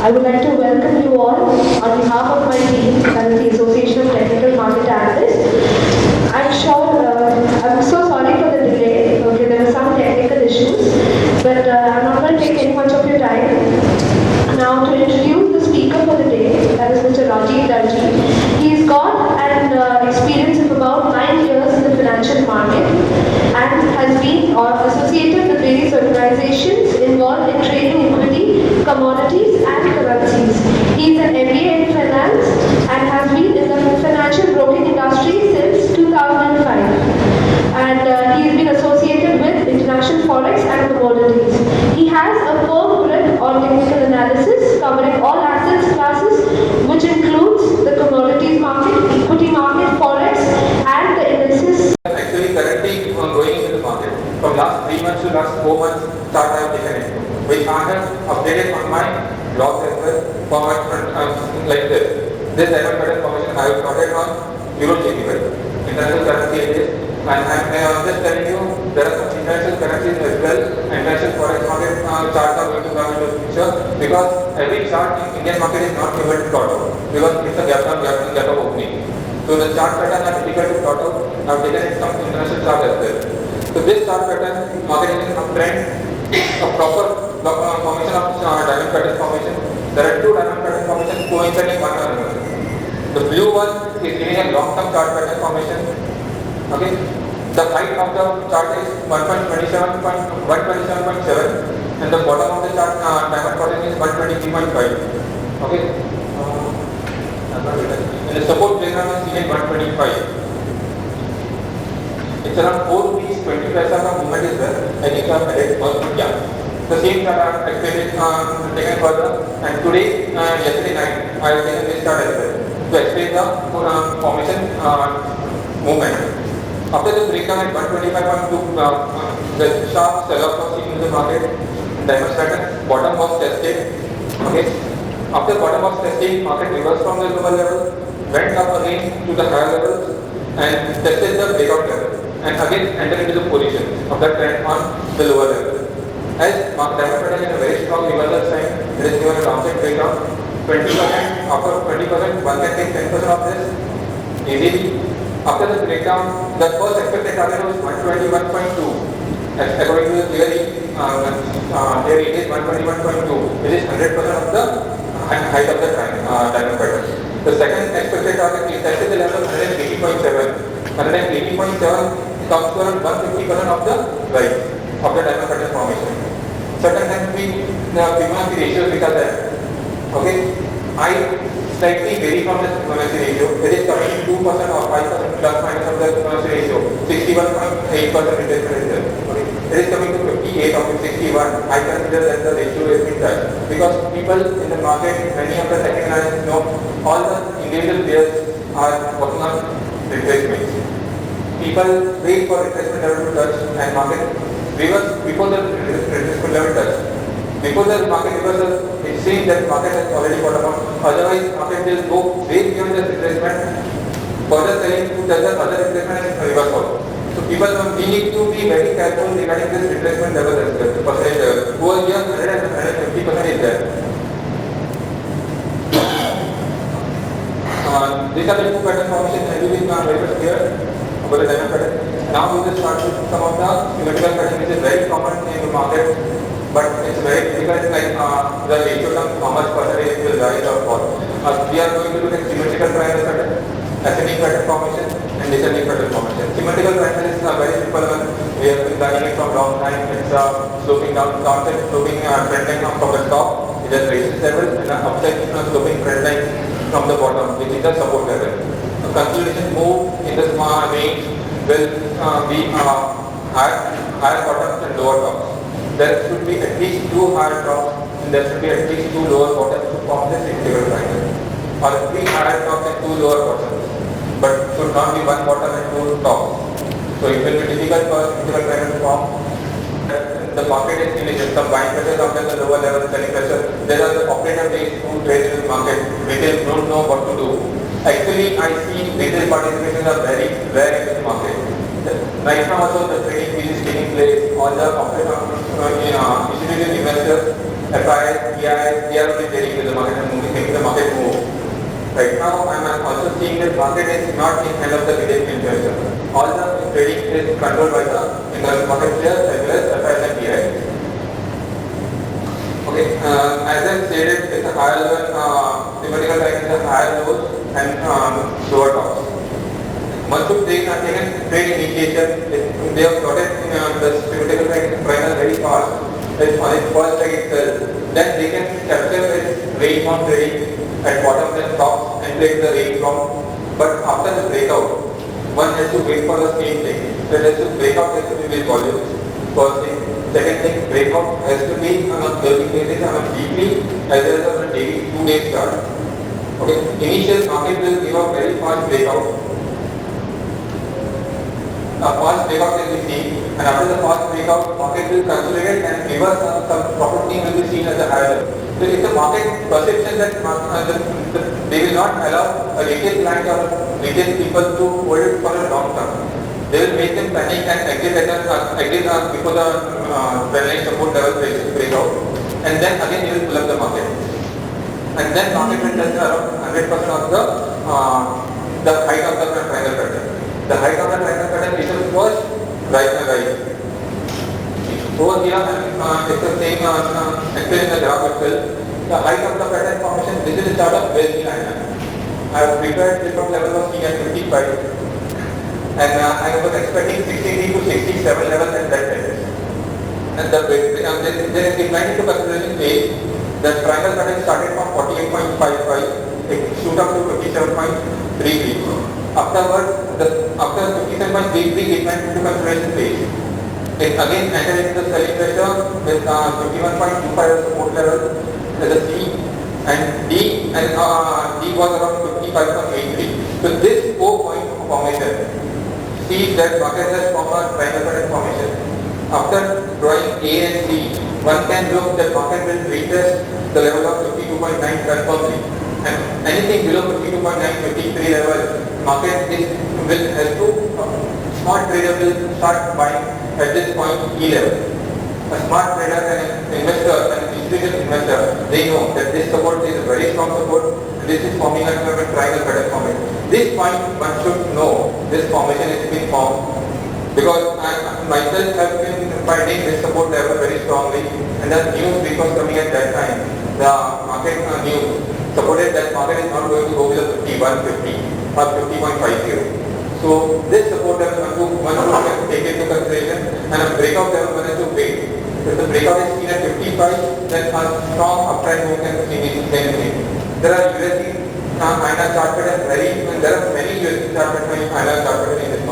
I would like to welcome you all on behalf of my team and the Association of Technical Market Analysts. I'm so sorry for the delay. Okay, there were some technical issues, but I'm not going to take any much of your time. Now, to introduce the speaker for the day, that is Mr. Rajiv Darji. He's got an experience of about 9 years in the financial market and has been associated with various organizations involved in trading equity, commodities and currencies. He is an MBA in finance and has been in the financial broking industry since 2005. And he has been associated with international forex and commodities. He has a firm grip on technical analysis covering all asset classes, which includes the commodities market, equity market, forex, and the indices. Actually, currently going into the market. From last 3 months to last 4 months, chart I have taken it, which I have updated on my blog as well for my like this. This diamond pattern formation I have started on Euro JPY, international currency it is. And I'm just telling you, there are some international currencies as well, international forex market charts are going to come into the future, because every chart in Indian market is not able to plot out, because it's a gap of opening. So the chart pattern are difficult to plot out. I've taken some international chart as well. So this chart pattern, market is in uptrend, a proper formation of diamond pattern formation. There are 2 diamond pattern formations coinciding one another. The blue one is giving a long-term chart pattern formation. Okay. The height of the chart is 127.7 and the bottom of the chart diamond pattern is 123.5. Okay. And the support diagram is seen at 125. It's around 4 rupees 20 paisa का movement is there. I think I have added yeah. The same chart I have explained taken further, and today, yesterday night, I have taken this chart as well to explain the formation movement. After the breakdown at 125.2, the sharp sell-off was seen in the market. Diamond pattern bottom was tested. Okay. After bottom was testing, market reversed from the lower level, went up again to the higher levels, and tested the breakout level, and again entered into the position of that trend on the lower level. As diamond pattern is a very strong reversal sign, it is given a downside breakdown. 20%, after 20%, one can take 10% of this easily. After the breakdown, the first expected target was 121.2. According to the theory, it is 121.2, which is 100% of the height of the diamond pattern. The second expected target is tested the level 180.7. 180.7 comes to around 150% of the rise of the diamond pattern formation. Certain times the Fibonacci ratios which are there. Okay, I slightly vary from the Fibonacci ratio. It is coming 2% or 5% plus minus of the Fibonacci ratio. 61.8% it is there. Okay, it is coming to 58 or 61. I consider that the ratio is been touched, because people in the market, many of the technical analysts know, all the individual players are working on retracements. People wait for retracement level to touch and market reverse before the retracement level touch. Before the market reversal, it seems that market has already bottomed out. Otherwise, market will go way beyond the retracement, further selling to touch the other retracement and reverse also. So people, we need to be very careful regarding this retracement level as well, the percentage level. Over here, 150% is there. These are the 2 pattern formations and we will very much clear about the diamond pattern. Now we will start with some of the symmetrical pattern, which is very common in the market, but it's very difficult, like the ratio term, how much percentage will rise or fall. We are going to look at symmetrical triangle pattern, ascending pattern formation and descending pattern formation. Symmetrical pattern is a very simple one. We have been learning it from long time. It's sloping down, downside sloping trend line from the top, it has resistance level, and an upside sloping trend line from the bottom, which is the support level. A consolidation move in this range will be higher bottoms and lower tops. There should be at least 2 higher tops and there should be at least 2 lower bottoms to form this integral triangle, or 3 higher tops and 2 lower bottoms, but should not be 1 bottom and 2 tops. So it will be difficult for integral triangle to form. The market is initial, some buying pressure comes at the lower level, selling pressure. There are the operator days who trade in the market. Retail don't know what to do. Actually, I see retail participations are very rare in the market. Right now also the trading which is taking place, all the institutional investors FIs, PIs, they are only trading with the market and making the market move. Right now, I'm also seeing that market is not in hand of the retail investor. All the trading is controlled by the international market players as well as FIs and PIs. Okay, as I stated, it's a higher level, theoretical time is a higher lows and lower tops. Once you taken trade initiation, they have started the theoretical price very fast. It's on its first leg itself. Then they can capture its range from trading at bottom and top and take the range from. But after the breakout, one has to wait for the same thing. So it has to break out, has to be with volumes. First thing. Second thing, breakout has to be on a daily basis, on a weekly as well as on a daily 2-day chart. Okay, initial market will give a very fast breakout. A fast breakout will be seen, and after the fast breakout, market will consolidate and reverse some property will be seen as a higher level. So it's a market perception that they will not allow a retail client or retail people to hold it for a long term. They will make them panic and exit before the trendline support level break out, and then again you will pull up the market, and then market will touch around 100% of the height of the triangle pattern. The height of the triangle pattern is the first rise. Over here, it's the same actually in the graph itself. The height of the pattern formation, this is the chart of Wells line. I have prepared different level of C at 55, and I was expecting 63 to 67 levels at that time. And then in line into consideration phase, the triangle pattern started from 48.55, it shoot up to 57.33. Afterwards, after 57.33, it went into consideration phase. It again entered into the selling pressure with 51.25 as support level as a C, and D was around 55.83. So this 4-point formation, see that market has formed a triangle pattern formation. After drawing A and C, one can look that market will retest the level of 52.9 confirmly, and anything below 52.9, 53 level, market has to smart trader will start buying at this point E level. A smart trader and investor and institutional investor, they know that this support is a very strong support, and this is forming a triangle pattern formation. This point one should know this formation is being formed, because I myself have been finding this support level very strongly, and the news which was coming at that time, the market news supported that market is not going to go below 51.50 or 50.50. So this support level one should take into consideration, and a breakout level one has to wait. If the breakout is seen at 55, then a strong uptrend move can be seen. There are USD INR chart pattern and there are many USD chart pattern in INR chart pattern in this